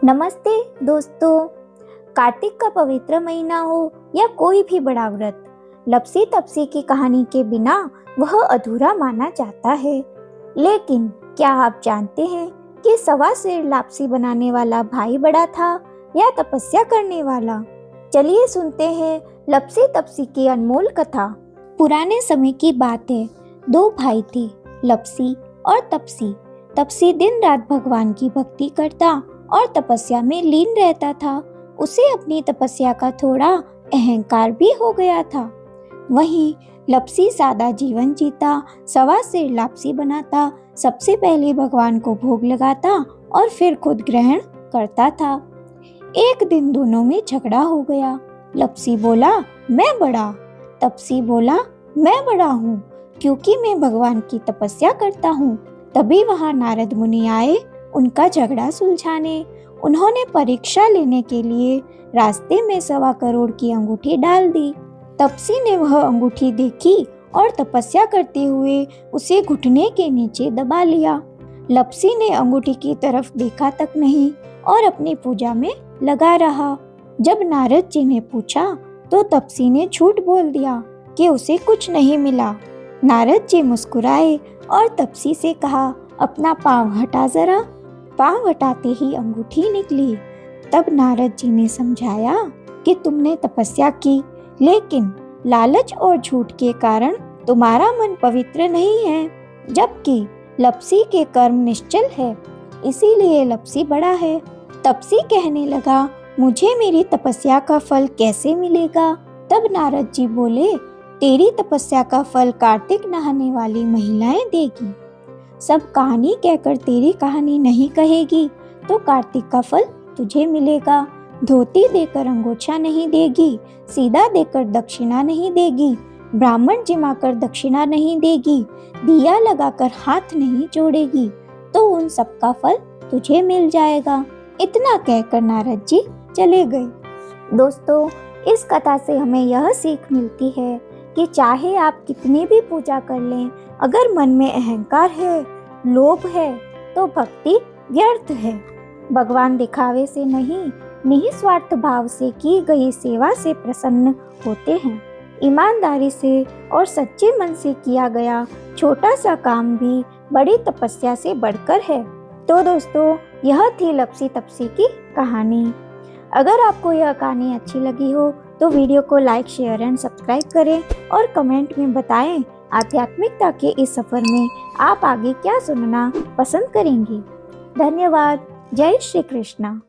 नमस्ते दोस्तों। कार्तिक का पवित्र महीना हो या कोई भी बड़ा व्रत, लपसी तपसी की कहानी के बिना वह अधूरा माना जाता है। लेकिन क्या आप जानते हैं कि सवा सेर लापसी बनाने वाला भाई बड़ा था या तपस्या करने वाला? चलिए सुनते हैं लपसी तपसी की अनमोल कथा। पुराने समय की बात है। दो भाई थे, लपसी और तपसी। तपसी दिन रात भगवान की भक्ति करता और तपस्या में लीन रहता था। उसे अपनी तपस्या का थोड़ा अहंकार भी हो गया था। वहीं लपसी सादा जीवन जीता, सवा सेर लापसी बनाता, सबसे पहले भगवान को भोग लगाता और फिर खुद ग्रहण करता था। एक दिन दोनों में झगड़ा हो गया। लपसी बोला, मैं बड़ा। तपसी बोला, मैं बड़ा हूँ क्योंकि मैं भगवान की तपस्या करता हूँ। तभी वहाँ नारद मुनि आए उनका झगड़ा सुलझाने। उन्होंने परीक्षा लेने के लिए रास्ते में 1.25 करोड़ की अंगूठी डाल दी। तपसी ने वह अंगूठी देखी और तपस्या करते हुए उसे घुटने के नीचे दबा लिया। लपसी ने अंगूठी की तरफ देखा तक नहीं और अपनी पूजा में लगा रहा। जब नारद जी ने पूछा तो तपसी ने झूठ बोल दिया कि उसे कुछ नहीं मिला। नारद जी मुस्कुराए और तपसी से कहा, अपना पाँव हटा जरा। पाँव हटाते ही अंगूठी निकली। तब नारद जी ने समझाया कि तुमने तपस्या की, लेकिन लालच और झूठ के कारण तुम्हारा मन पवित्र नहीं है, जबकि लपसी के कर्म निश्चल है, इसीलिए लपसी बड़ा है। तपसी कहने लगा, मुझे मेरी तपस्या का फल कैसे मिलेगा? तब नारद जी बोले, तेरी तपस्या का फल कार्तिक नहाने वाली महिलाएं देगी। सब कहानी कहकर तेरी कहानी नहीं कहेगी तो कार्तिक का फल तुझे मिलेगा। धोती देकर अंगोछा नहीं देगी, सीधा देकर दक्षिणा नहीं देगी, ब्राह्मण जिमाकर दक्षिणा नहीं देगी, दिया लगाकर हाथ नहीं जोड़ेगी, तो उन सब का फल तुझे मिल जाएगा। इतना कहकर नारद जी चले गए। दोस्तों, इस कथा से हमें यह सीख मिलती है कि चाहे आप कितनी भी पूजा कर लें, अगर मन में अहंकार है, लोभ है, तो भक्ति व्यर्थ है। भगवान दिखावे से नहीं, निस्वार्थ भाव से की गई सेवा से प्रसन्न होते हैं। ईमानदारी से और सच्चे मन से किया गया छोटा सा काम भी बड़ी तपस्या से बढ़कर है। तो दोस्तों, यह थी लपसी तपसी की कहानी। अगर आपको यह कहानी अच्छी लगी हो तो वीडियो को लाइक, शेयर एंड सब्सक्राइब करें और कमेंट में बताएं आध्यात्मिकता के इस सफर में आप आगे क्या सुनना पसंद करेंगी। धन्यवाद। जय श्री कृष्णा।